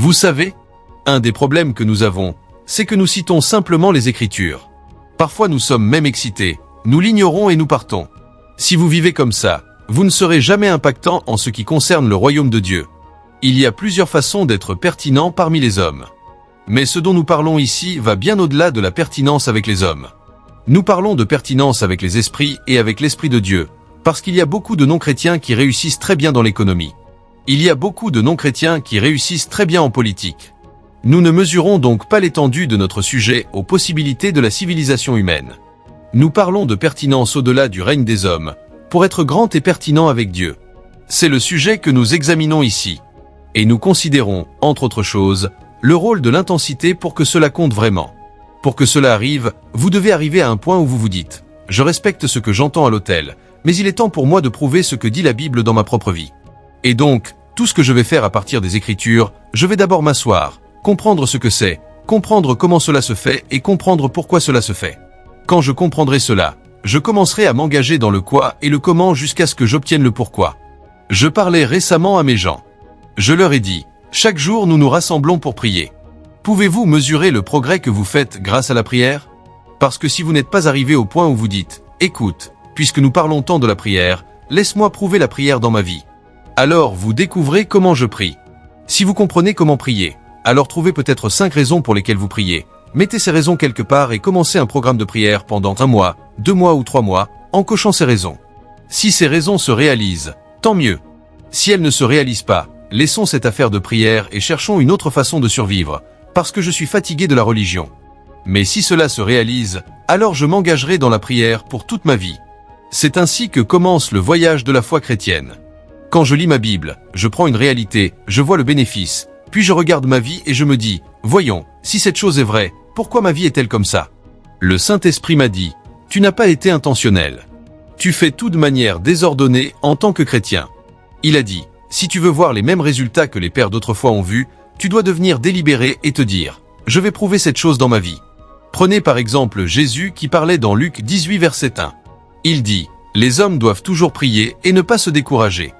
Vous savez, un des problèmes que nous avons, c'est que nous citons simplement les Écritures. Parfois nous sommes même excités, nous l'ignorons et nous partons. Si vous vivez comme ça, vous ne serez jamais impactant en ce qui concerne le royaume de Dieu. Il y a plusieurs façons d'être pertinent parmi les hommes. Mais ce dont nous parlons ici va bien au-delà de la pertinence avec les hommes. Nous parlons de pertinence avec les esprits et avec l'Esprit de Dieu, parce qu'il y a beaucoup de non-chrétiens qui réussissent très bien dans l'économie. Il y a beaucoup de non-chrétiens qui réussissent très bien en politique. Nous ne mesurons donc pas l'étendue de notre sujet aux possibilités de la civilisation humaine. Nous parlons de pertinence au-delà du règne des hommes, pour être grand et pertinent avec Dieu. C'est le sujet que nous examinons ici. Et nous considérons, entre autres choses, le rôle de l'intensité pour que cela compte vraiment. Pour que cela arrive, vous devez arriver à un point où vous vous dites « Je respecte ce que j'entends à l'autel, mais il est temps pour moi de prouver ce que dit la Bible dans ma propre vie. » Et donc, tout ce que je vais faire à partir des Écritures, je vais d'abord m'asseoir, comprendre ce que c'est, comprendre comment cela se fait et comprendre pourquoi cela se fait. Quand je comprendrai cela, je commencerai à m'engager dans le quoi et le comment jusqu'à ce que j'obtienne le pourquoi. Je parlais récemment à mes gens. Je leur ai dit, chaque jour nous nous rassemblons pour prier. Pouvez-vous mesurer le progrès que vous faites grâce à la prière? Parce que si vous n'êtes pas arrivé au point où vous dites, écoute, puisque nous parlons tant de la prière, laisse-moi prouver la prière dans ma vie. Alors vous découvrez comment je prie. Si vous comprenez comment prier, alors trouvez peut-être 5 raisons pour lesquelles vous priez. Mettez ces raisons quelque part et commencez un programme de prière pendant 1 mois, 2 mois ou 3 mois, en cochant ces raisons. Si ces raisons se réalisent, tant mieux. Si elles ne se réalisent pas, laissons cette affaire de prière et cherchons une autre façon de survivre, parce que je suis fatigué de la religion. Mais si cela se réalise, alors je m'engagerai dans la prière pour toute ma vie. C'est ainsi que commence le voyage de la foi chrétienne. Quand je lis ma Bible, je prends une réalité, je vois le bénéfice, puis je regarde ma vie et je me dis, voyons, si cette chose est vraie, pourquoi ma vie est-elle comme ça? Le Saint-Esprit m'a dit, tu n'as pas été intentionnel. Tu fais tout de manière désordonnée en tant que chrétien. Il a dit, si tu veux voir les mêmes résultats que les pères d'autrefois ont vus, tu dois devenir délibéré et te dire, je vais prouver cette chose dans ma vie. Prenez par exemple Jésus qui parlait dans Luc 18 verset 1. Il dit, les hommes doivent toujours prier et ne pas se décourager.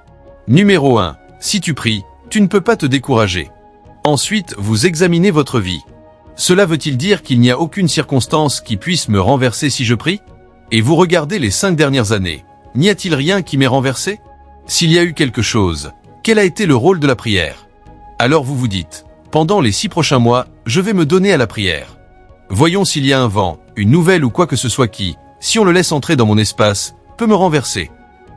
Numéro 1, si tu pries, tu ne peux pas te décourager. Ensuite, vous examinez votre vie. Cela veut-il dire qu'il n'y a aucune circonstance qui puisse me renverser si je prie? Et vous regardez les 5 dernières années, n'y a-t-il rien qui m'ait renversé? S'il y a eu quelque chose, quel a été le rôle de la prière? Alors vous vous dites, pendant les 6 prochains mois, je vais me donner à la prière. Voyons s'il y a un vent, une nouvelle ou quoi que ce soit qui, si on le laisse entrer dans mon espace, peut me renverser.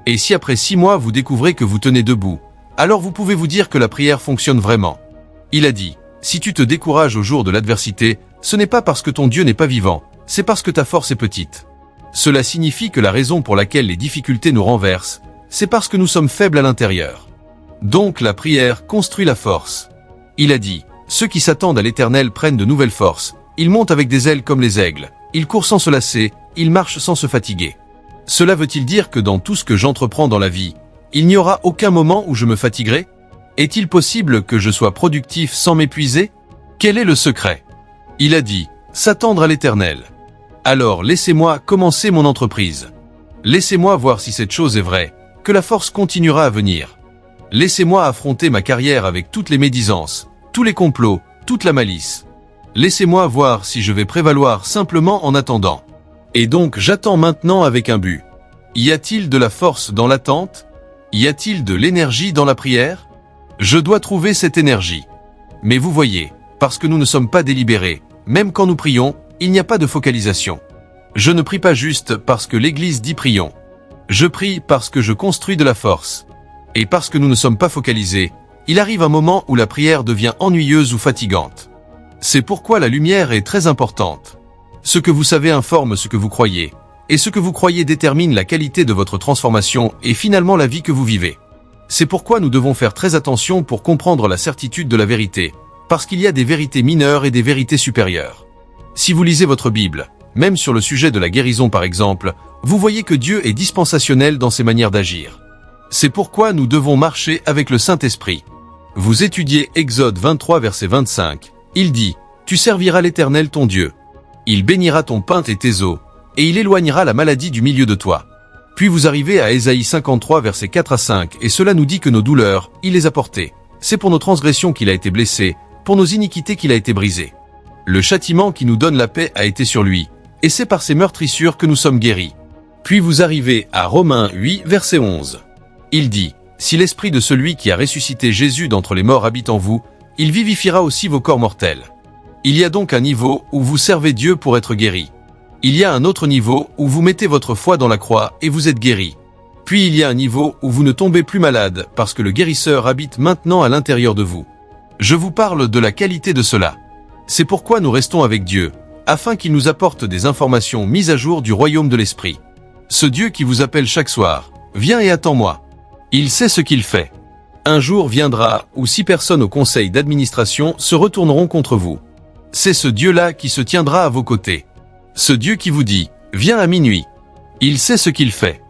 Et si après 6 mois vous découvrez que vous tenez debout, alors vous pouvez vous dire que la prière fonctionne vraiment. Il a dit, si tu te décourages au jour de l'adversité, ce n'est pas parce que ton Dieu n'est pas vivant, c'est parce que ta force est petite. Cela signifie que la raison pour laquelle les difficultés nous renversent, c'est parce que nous sommes faibles à l'intérieur. Donc la prière construit la force. Il a dit, ceux qui s'attendent à l'Éternel prennent de nouvelles forces, ils montent avec des ailes comme les aigles, ils courent sans se lasser, ils marchent sans se fatiguer. Cela veut-il dire que dans tout ce que j'entreprends dans la vie, il n'y aura aucun moment où je me fatiguerai? Est-il possible que je sois productif sans m'épuiser? Quel est le secret? Il a dit, s'attendre à l'Éternel. Alors laissez-moi commencer mon entreprise. Laissez-moi voir si cette chose est vraie, que la force continuera à venir. Laissez-moi affronter ma carrière avec toutes les médisances, tous les complots, toute la malice. Laissez-moi voir si je vais prévaloir simplement en attendant. Et donc j'attends maintenant avec un but. Y a-t-il de la force dans l'attente? Y a-t-il de l'énergie dans la prière? Je dois trouver cette énergie. Mais vous voyez, parce que nous ne sommes pas délibérés, même quand nous prions, il n'y a pas de focalisation. Je ne prie pas juste parce que l'Église dit prions. Je prie parce que je construis de la force. Et parce que nous ne sommes pas focalisés, il arrive un moment où la prière devient ennuyeuse ou fatigante. C'est pourquoi la lumière est très importante. Ce que vous savez informe ce que vous croyez, et ce que vous croyez détermine la qualité de votre transformation et finalement la vie que vous vivez. C'est pourquoi nous devons faire très attention pour comprendre la certitude de la vérité, parce qu'il y a des vérités mineures et des vérités supérieures. Si vous lisez votre Bible, même sur le sujet de la guérison par exemple, vous voyez que Dieu est dispensationel dans ses manières d'agir. C'est pourquoi nous devons marcher avec le Saint-Esprit. Vous étudiez Exode 23 verset 25, il dit « Tu serviras l'Éternel ton Dieu. Il bénira ton pain et tes eaux, et il éloignera la maladie du milieu de toi. » Puis vous arrivez à Ésaïe 53 versets 4 à 5, et cela nous dit que nos douleurs, il les a portées. C'est pour nos transgressions qu'il a été blessé, pour nos iniquités qu'il a été brisé. Le châtiment qui nous donne la paix a été sur lui, et c'est par ses meurtrissures que nous sommes guéris. Puis vous arrivez à Romains 8, verset 11. Il dit, « Si l'esprit de celui qui a ressuscité Jésus d'entre les morts habite en vous, il vivifiera aussi vos corps mortels. » Il y a donc un niveau où vous servez Dieu pour être guéri. Il y a un autre niveau où vous mettez votre foi dans la croix et vous êtes guéri. Puis il y a un niveau où vous ne tombez plus malade parce que le guérisseur habite maintenant à l'intérieur de vous. Je vous parle de la qualité de cela. C'est pourquoi nous restons avec Dieu, afin qu'il nous apporte des informations mises à jour du royaume de l'Esprit. Ce Dieu qui vous appelle chaque soir, « Viens et attends-moi ». Il sait ce qu'il fait. Un jour viendra où 6 personnes au conseil d'administration se retourneront contre vous. C'est ce Dieu-là qui se tiendra à vos côtés. Ce Dieu qui vous dit, « Viens à minuit ». Il sait ce qu'il fait.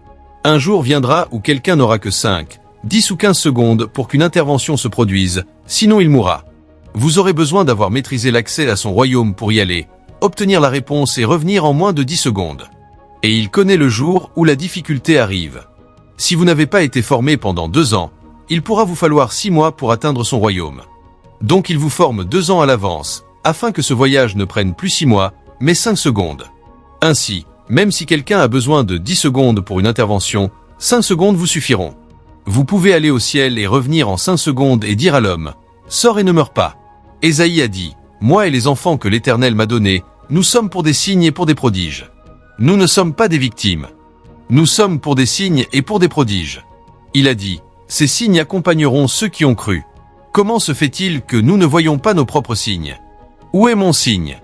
Un jour viendra où quelqu'un n'aura que 5, 10 ou 15 secondes pour qu'une intervention se produise, sinon il mourra. Vous aurez besoin d'avoir maîtrisé l'accès à son royaume pour y aller, obtenir la réponse et revenir en moins de 10 secondes. Et il connaît le jour où la difficulté arrive. Si vous n'avez pas été formé pendant 2 ans, il pourra vous falloir 6 mois pour atteindre son royaume. Donc il vous forme 2 ans à l'avance, afin que ce voyage ne prenne plus 6 mois, mais 5 secondes. Ainsi, même si quelqu'un a besoin de 10 secondes pour une intervention, 5 secondes vous suffiront. Vous pouvez aller au ciel et revenir en 5 secondes et dire à l'homme, « Sors et ne meurs pas ». Ésaïe a dit, « Moi et les enfants que l'Éternel m'a donnés, nous sommes pour des signes et pour des prodiges. Nous ne sommes pas des victimes. Nous sommes pour des signes et pour des prodiges. » Il a dit, « Ces signes accompagneront ceux qui ont cru. » Comment se fait-il que nous ne voyons pas nos propres signes? Où est mon signe?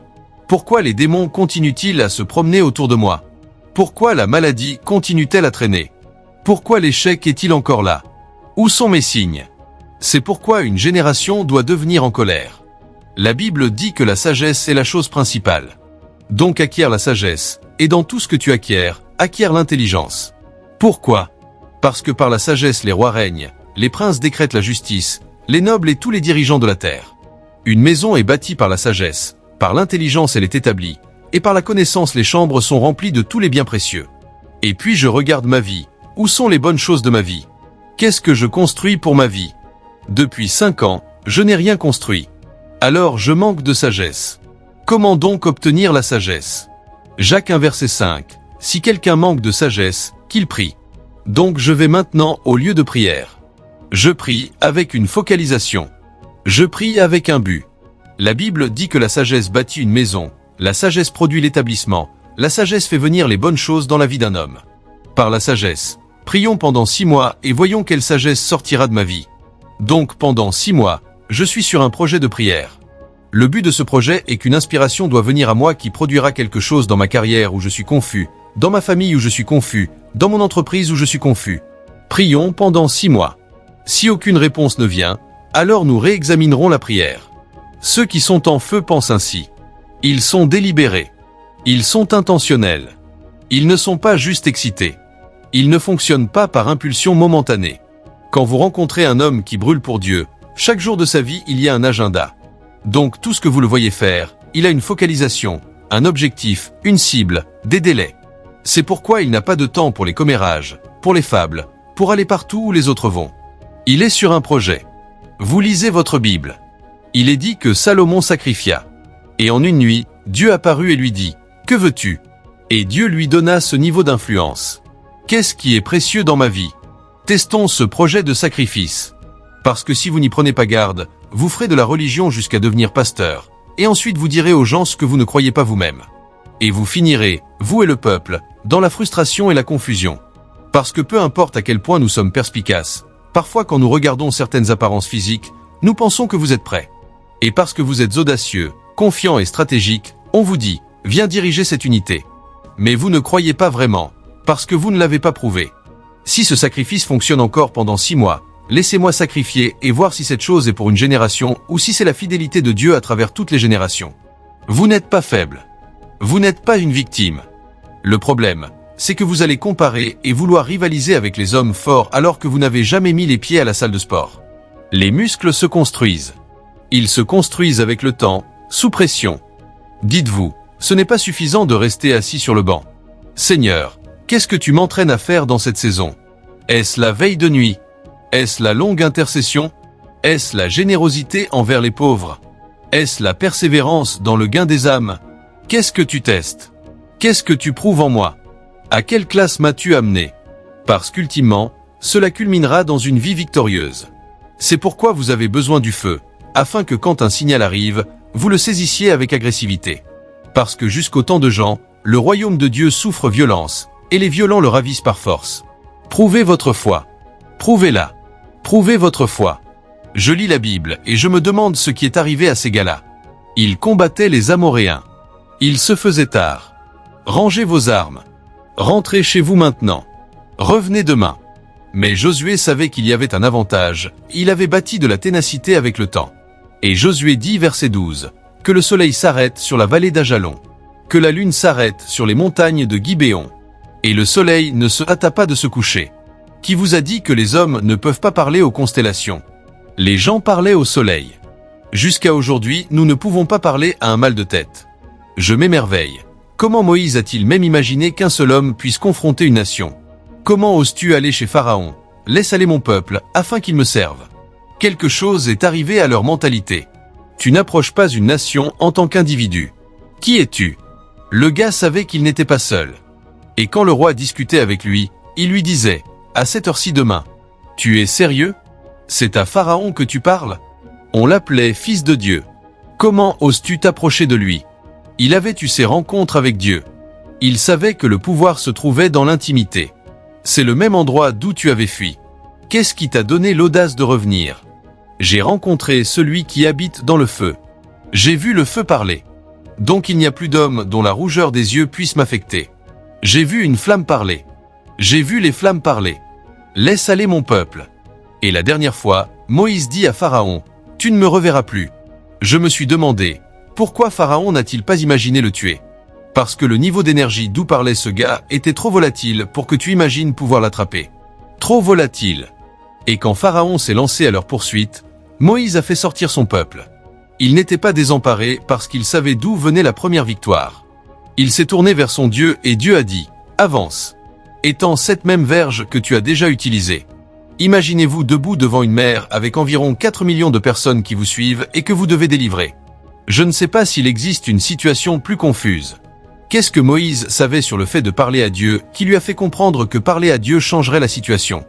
Pourquoi les démons continuent-ils à se promener autour de moi? Pourquoi la maladie continue-t-elle à traîner? Pourquoi l'échec est-il encore là? Où sont mes signes? C'est pourquoi une génération doit devenir en colère. La Bible dit que la sagesse est la chose principale. Donc acquiert la sagesse, et dans tout ce que tu acquiers, acquiert l'intelligence. Pourquoi? Parce que par la sagesse les rois règnent, les princes décrètent la justice, les nobles et tous les dirigeants de la terre. Une maison est bâtie par la sagesse, par l'intelligence elle est établie, et par la connaissance les chambres sont remplies de tous les biens précieux. Et puis je regarde ma vie, où sont les bonnes choses de ma vie? Qu'est-ce que je construis pour ma vie? Depuis 5 ans, je n'ai rien construit. Alors je manque de sagesse. Comment donc obtenir la sagesse? Jacques 1 verset 5. Si quelqu'un manque de sagesse, qu'il prie. Donc je vais maintenant au lieu de prière. Je prie avec une focalisation. Je prie avec un but. La Bible dit que la sagesse bâtit une maison, la sagesse produit l'établissement, la sagesse fait venir les bonnes choses dans la vie d'un homme. Par la sagesse, prions pendant 6 mois et voyons quelle sagesse sortira de ma vie. Donc pendant 6 mois, je suis sur un projet de prière. Le but de ce projet est qu'une inspiration doit venir à moi qui produira quelque chose dans ma carrière où je suis confus, dans ma famille où je suis confus, dans mon entreprise où je suis confus. Prions pendant 6 mois. Si aucune réponse ne vient, alors nous réexaminerons la prière. Ceux qui sont en feu pensent ainsi. Ils sont délibérés. Ils sont intentionnels. Ils ne sont pas juste excités. Ils ne fonctionnent pas par impulsion momentanée. Quand vous rencontrez un homme qui brûle pour Dieu, chaque jour de sa vie il y a un agenda. Donc tout ce que vous le voyez faire, il a une focalisation, un objectif, une cible, des délais. C'est pourquoi il n'a pas de temps pour les commérages, pour les fables, pour aller partout où les autres vont. Il est sur un projet. Vous lisez votre Bible. Il est dit que Salomon sacrifia. Et en une nuit, Dieu apparut et lui dit, « Que veux-tu » Et Dieu lui donna ce niveau d'influence. Qu'est-ce qui est précieux dans ma vie? Testons ce projet de sacrifice. Parce que si vous n'y prenez pas garde, vous ferez de la religion jusqu'à devenir pasteur, et ensuite vous direz aux gens ce que vous ne croyez pas vous-même. Et vous finirez, vous et le peuple, dans la frustration et la confusion. Parce que peu importe à quel point nous sommes perspicaces, parfois quand nous regardons certaines apparences physiques, nous pensons que vous êtes prêts. Et parce que vous êtes audacieux, confiants et stratégiques, on vous dit, viens diriger cette unité. Mais vous ne croyez pas vraiment, parce que vous ne l'avez pas prouvé. Si ce sacrifice fonctionne encore pendant 6 mois, laissez-moi sacrifier et voir si cette chose est pour une génération ou si c'est la fidélité de Dieu à travers toutes les générations. Vous n'êtes pas faible. Vous n'êtes pas une victime. Le problème, c'est que vous allez comparer et vouloir rivaliser avec les hommes forts alors que vous n'avez jamais mis les pieds à la salle de sport. Les muscles se construisent. Ils se construisent avec le temps, sous pression. Dites-vous, ce n'est pas suffisant de rester assis sur le banc. Seigneur, qu'est-ce que tu m'entraînes à faire dans cette saison? Est-ce la veille de nuit? Est-ce la longue intercession? Est-ce la générosité envers les pauvres? Est-ce la persévérance dans le gain des âmes? Qu'est-ce que tu testes? Qu'est-ce que tu prouves en moi? À quelle classe m'as-tu amené? Parce qu'ultimement, cela culminera dans une vie victorieuse. C'est pourquoi vous avez besoin du feu, afin que quand un signal arrive, vous le saisissiez avec agressivité. Parce que jusqu'au temps de Jean, le royaume de Dieu souffre violence, et les violents le ravissent par force. Prouvez votre foi. Prouvez-la. Prouvez votre foi. Je lis la Bible et je me demande ce qui est arrivé à ces gars-là. Ils combattaient les Amoréens. Il se faisait tard. Rangez vos armes. Rentrez chez vous maintenant. Revenez demain. Mais Josué savait qu'il y avait un avantage, il avait bâti de la ténacité avec le temps. Et Josué dit, verset 12, que le soleil s'arrête sur la vallée d'Ajalon, que la lune s'arrête sur les montagnes de Gibéon. Et le soleil ne se hâta pas de se coucher. Qui vous a dit que les hommes ne peuvent pas parler aux constellations? Les gens parlaient au soleil. Jusqu'à aujourd'hui, nous ne pouvons pas parler à un mal de tête. Je m'émerveille. Comment Moïse a-t-il même imaginé qu'un seul homme puisse confronter une nation? Comment oses-tu aller chez Pharaon? Laisse aller mon peuple, afin qu'il me serve. Quelque chose est arrivé à leur mentalité. Tu n'approches pas une nation en tant qu'individu. Qui es-tu? Le gars savait qu'il n'était pas seul. Et quand le roi discutait avec lui, il lui disait, à cette heure-ci demain, tu es sérieux? C'est à Pharaon que tu parles? On l'appelait fils de Dieu. Comment oses-tu t'approcher de lui? Il avait eu ses rencontres avec Dieu. Il savait que le pouvoir se trouvait dans l'intimité. C'est le même endroit d'où tu avais fui. Qu'est-ce qui t'a donné l'audace de revenir? J'ai rencontré celui qui habite dans le feu. J'ai vu le feu parler. Donc il n'y a plus d'homme dont la rougeur des yeux puisse m'affecter. J'ai vu une flamme parler. J'ai vu les flammes parler. Laisse aller mon peuple. Et la dernière fois, Moïse dit à Pharaon, tu ne me reverras plus. Je me suis demandé, pourquoi Pharaon n'a-t-il pas imaginé le tuer? Parce que le niveau d'énergie d'où parlait ce gars était trop volatile pour que tu imagines pouvoir l'attraper. Trop volatile. Et quand Pharaon s'est lancé à leur poursuite, Moïse a fait sortir son peuple. Il n'était pas désemparé parce qu'il savait d'où venait la première victoire. Il s'est tourné vers son Dieu et Dieu a dit, avance. Étends cette même verge que tu as déjà utilisée. Imaginez-vous debout devant une mer avec environ 4 millions de personnes qui vous suivent et que vous devez délivrer. Je ne sais pas s'il existe une situation plus confuse. Qu'est-ce que Moïse savait sur le fait de parler à Dieu qui lui a fait comprendre que parler à Dieu changerait la situation?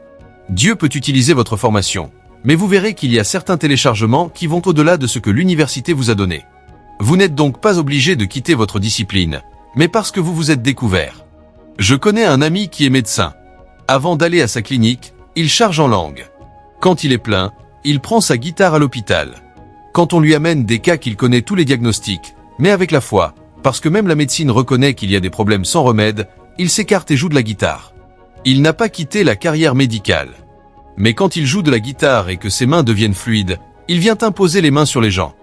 Dieu peut utiliser votre formation, mais vous verrez qu'il y a certains téléchargements qui vont au-delà de ce que l'université vous a donné. Vous n'êtes donc pas obligé de quitter votre discipline, mais parce que vous vous êtes découvert. Je connais un ami qui est médecin. Avant d'aller à sa clinique, il charge en langue. Quand il est plein, il prend sa guitare à l'hôpital. Quand on lui amène des cas qu'il connaît tous les diagnostics, mais avec la foi, parce que même la médecine reconnaît qu'il y a des problèmes sans remède, il s'écarte et joue de la guitare. Il n'a pas quitté la carrière médicale. Mais quand il joue de la guitare et que ses mains deviennent fluides, il vient imposer les mains sur les gens.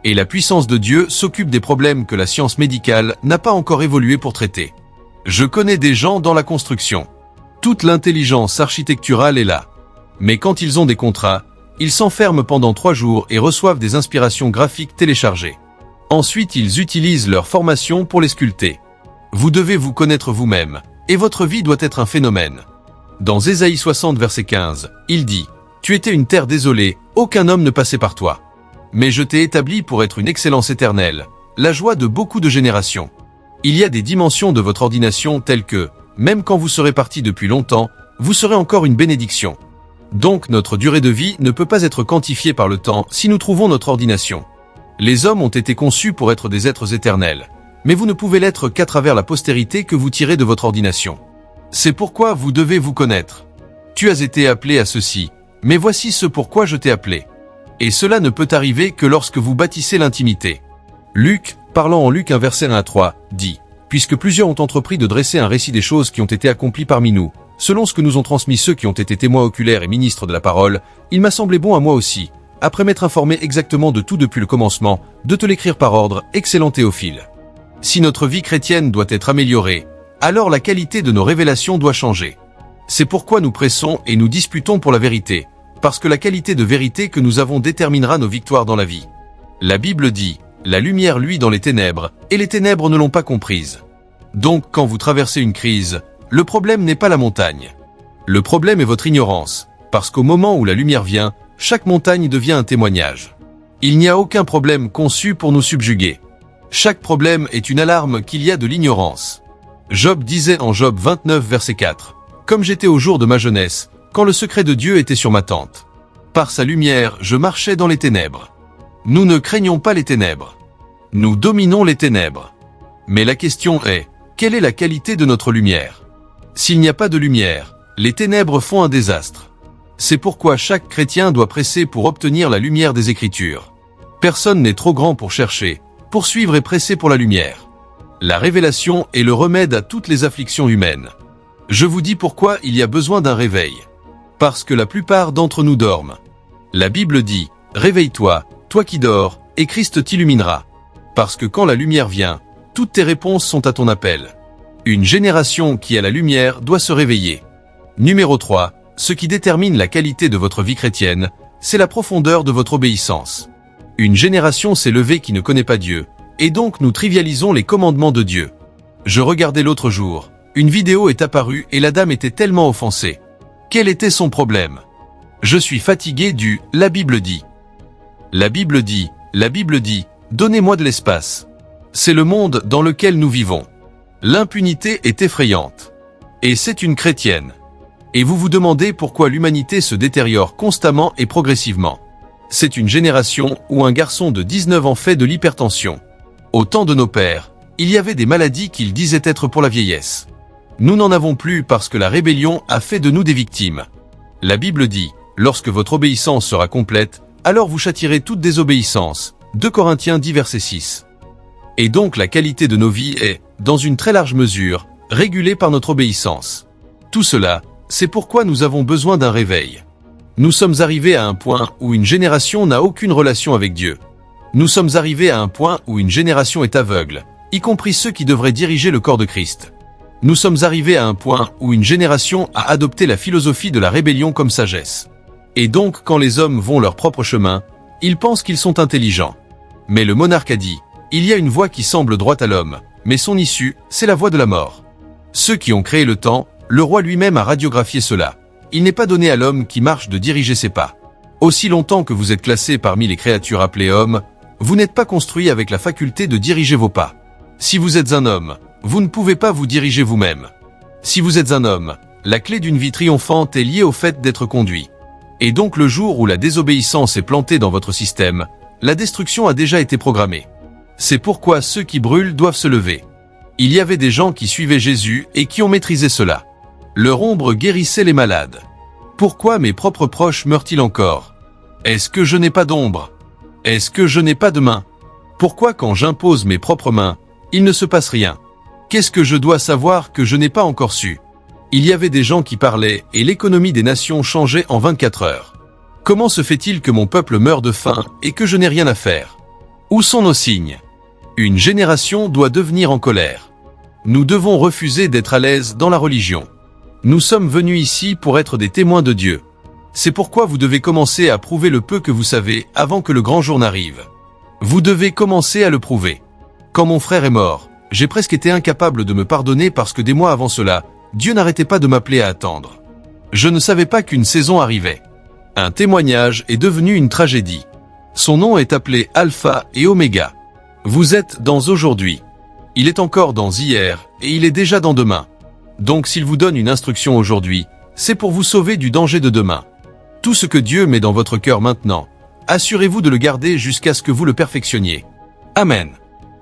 Et la puissance de Dieu s'occupe des problèmes que la science médicale n'a pas encore évolué pour traiter. Je connais des gens dans la construction. Toute l'intelligence architecturale est là. Mais quand ils ont des contrats, ils s'enferment pendant 3 jours et reçoivent des inspirations graphiques téléchargées. Ensuite, ils utilisent leur formation pour les sculpter. Vous devez vous connaître vous-même, et votre vie doit être un phénomène. Dans Ésaïe 60 verset 15, il dit « Tu étais une terre désolée, aucun homme ne passait par toi. Mais je t'ai établi pour être une excellence éternelle, la joie de beaucoup de générations. » Il y a des dimensions de votre ordination telles que, même quand vous serez parti depuis longtemps, vous serez encore une bénédiction. Donc notre durée de vie ne peut pas être quantifiée par le temps si nous trouvons notre ordination. Les hommes ont été conçus pour être des êtres éternels, mais vous ne pouvez l'être qu'à travers la postérité que vous tirez de votre ordination. C'est pourquoi vous devez vous connaître. Tu as été appelé à ceci, mais voici ce pourquoi je t'ai appelé. Et cela ne peut arriver que lorsque vous bâtissez l'intimité. Luc, parlant en Luc 1 verset 1 à 3, dit « Puisque plusieurs ont entrepris de dresser un récit des choses qui ont été accomplies parmi nous, selon ce que nous ont transmis ceux qui ont été témoins oculaires et ministres de la parole, il m'a semblé bon à moi aussi, après m'être informé exactement de tout depuis le commencement, de te l'écrire par ordre, excellent Théophile. Si notre vie chrétienne doit être améliorée, alors la qualité de nos révélations doit changer. C'est pourquoi nous pressons et nous disputons pour la vérité, parce que la qualité de vérité que nous avons déterminera nos victoires dans la vie. La Bible dit « La lumière luit dans les ténèbres, et les ténèbres ne l'ont pas comprise. » Donc quand vous traversez une crise, le problème n'est pas la montagne. Le problème est votre ignorance, parce qu'au moment où la lumière vient, chaque montagne devient un témoignage. Il n'y a aucun problème conçu pour nous subjuguer. Chaque problème est une alarme qu'il y a de l'ignorance. Job disait en Job 29 verset 4, « Comme j'étais au jour de ma jeunesse, quand le secret de Dieu était sur ma tente. Par sa lumière, je marchais dans les ténèbres. » Nous ne craignons pas les ténèbres. Nous dominons les ténèbres. Mais la question est, quelle est la qualité de notre lumière? S'il n'y a pas de lumière, les ténèbres font un désastre. C'est pourquoi chaque chrétien doit presser pour obtenir la lumière des Écritures. Personne n'est trop grand pour chercher, poursuivre et presser pour la lumière. La révélation est le remède à toutes les afflictions humaines. Je vous dis pourquoi il y a besoin d'un réveil. Parce que la plupart d'entre nous dorment. La Bible dit, « Réveille-toi, toi qui dors, et Christ t'illuminera. » Parce que quand la lumière vient, toutes tes réponses sont à ton appel. Une génération qui a la lumière doit se réveiller. Numéro 3, ce qui détermine la qualité de votre vie chrétienne, c'est la profondeur de votre obéissance. Une génération s'est levée qui ne connaît pas Dieu, et donc nous trivialisons les commandements de Dieu. Je regardais l'autre jour, une vidéo est apparue et la dame était tellement offensée. Quel était son problème? Je suis fatigué du « la Bible dit ». La Bible dit, donnez-moi de l'espace. C'est le monde dans lequel nous vivons. L'impunité est effrayante. Et c'est une chrétienne. Et vous vous demandez pourquoi l'humanité se détériore constamment et progressivement. C'est une génération où un garçon de 19 ans fait de l'hypertension. Au temps de nos pères, il y avait des maladies qu'ils disaient être pour la vieillesse. Nous n'en avons plus parce que la rébellion a fait de nous des victimes. La Bible dit, lorsque votre obéissance sera complète, alors vous châtierez toute désobéissance. 2 Corinthiens 10 verset 6. Et donc la qualité de nos vies est, dans une très large mesure, régulée par notre obéissance. Tout cela, c'est pourquoi nous avons besoin d'un réveil. Nous sommes arrivés à un point où une génération n'a aucune relation avec Dieu. Nous sommes arrivés à un point où une génération est aveugle, y compris ceux qui devraient diriger le corps de Christ. Nous sommes arrivés à un point où une génération a adopté la philosophie de la rébellion comme sagesse. Et donc quand les hommes vont leur propre chemin, ils pensent qu'ils sont intelligents. Mais le monarque a dit, il y a une voie qui semble droite à l'homme, mais son issue, c'est la voie de la mort. Ceux qui ont créé le temps, le roi lui-même a radiographié cela. Il n'est pas donné à l'homme qui marche de diriger ses pas. Aussi longtemps que vous êtes classé parmi les créatures appelées hommes, vous n'êtes pas construit avec la faculté de diriger vos pas. Si vous êtes un homme, vous ne pouvez pas vous diriger vous-même. Si vous êtes un homme, la clé d'une vie triomphante est liée au fait d'être conduit. Et donc le jour où la désobéissance est plantée dans votre système, la destruction a déjà été programmée. C'est pourquoi ceux qui brûlent doivent se lever. Il y avait des gens qui suivaient Jésus et qui ont maîtrisé cela. Leur ombre guérissait les malades. Pourquoi mes propres proches meurent-ils encore? Est-ce que je n'ai pas d'ombre? Est-ce que je n'ai pas de main? Pourquoi quand j'impose mes propres mains, il ne se passe rien? Qu'est-ce que je dois savoir que je n'ai pas encore su? Il y avait des gens qui parlaient et l'économie des nations changeait en 24 heures. Comment se fait-il que mon peuple meurt de faim et que je n'ai rien à faire? Où sont nos signes? Une génération doit devenir en colère. Nous devons refuser d'être à l'aise dans la religion. Nous sommes venus ici pour être des témoins de Dieu. C'est pourquoi vous devez commencer à prouver le peu que vous savez avant que le grand jour n'arrive. Vous devez commencer à le prouver. Quand mon frère est mort, j'ai presque été incapable de me pardonner parce que des mois avant cela, Dieu n'arrêtait pas de m'appeler à attendre. Je ne savais pas qu'une saison arrivait. Un témoignage est devenu une tragédie. Son nom est appelé Alpha et Oméga. Vous êtes dans aujourd'hui. Il est encore dans hier et il est déjà dans demain. Donc s'il vous donne une instruction aujourd'hui, c'est pour vous sauver du danger de demain. Tout ce que Dieu met dans votre cœur maintenant, assurez-vous de le garder jusqu'à ce que vous le perfectionniez. Amen.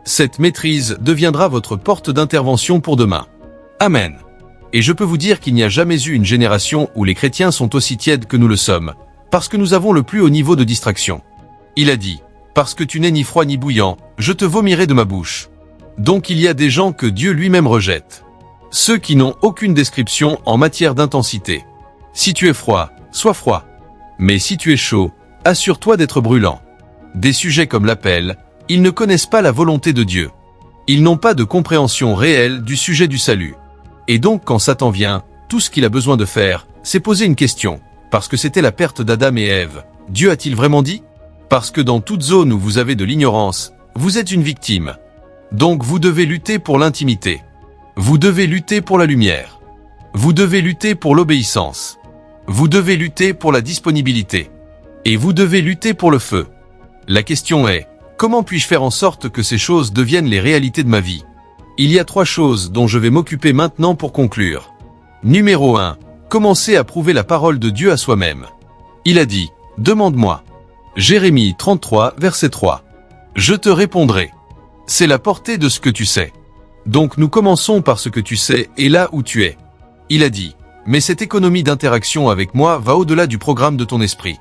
Cette maîtrise deviendra votre porte d'intervention pour demain. Amen. Et je peux vous dire qu'il n'y a jamais eu une génération où les chrétiens sont aussi tièdes que nous le sommes, parce que nous avons le plus haut niveau de distraction. Il a dit, « Parce que tu n'es ni froid ni bouillant, je te vomirai de ma bouche. » Donc il y a des gens que Dieu lui-même rejette. Ceux qui n'ont aucune description en matière d'intensité. Si tu es froid, sois froid. Mais si tu es chaud, assure-toi d'être brûlant. Des sujets comme l'appel, ils ne connaissent pas la volonté de Dieu. Ils n'ont pas de compréhension réelle du sujet du salut. Et donc quand Satan vient, tout ce qu'il a besoin de faire, c'est poser une question. Parce que c'était la perte d'Adam et Ève. Dieu a-t-il vraiment dit? Parce que dans toute zone où vous avez de l'ignorance, vous êtes une victime. Donc vous devez lutter pour l'intimité. Vous devez lutter pour la lumière. Vous devez lutter pour l'obéissance. Vous devez lutter pour la disponibilité. Et vous devez lutter pour le feu. La question est, comment puis-je faire en sorte que ces choses deviennent les réalités de ma vie? Il y a 3 choses dont je vais m'occuper maintenant pour conclure. Numéro 1. Commencer à prouver la parole de Dieu à soi-même. Il a dit, « Demande-moi. » Jérémie 33, verset 3. « Je te répondrai. » C'est la portée de ce que tu sais. Donc nous commençons par ce que tu sais et là où tu es. Il a dit, « Mais cette économie d'interaction avec moi va au-delà du programme de ton esprit.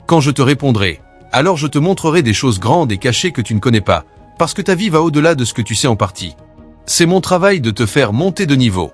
Quand je te répondrai, alors je te montrerai des choses grandes et cachées que tu ne connais pas, parce que ta vie va au-delà de ce que tu sais en partie. C'est mon travail de te faire monter de niveau. »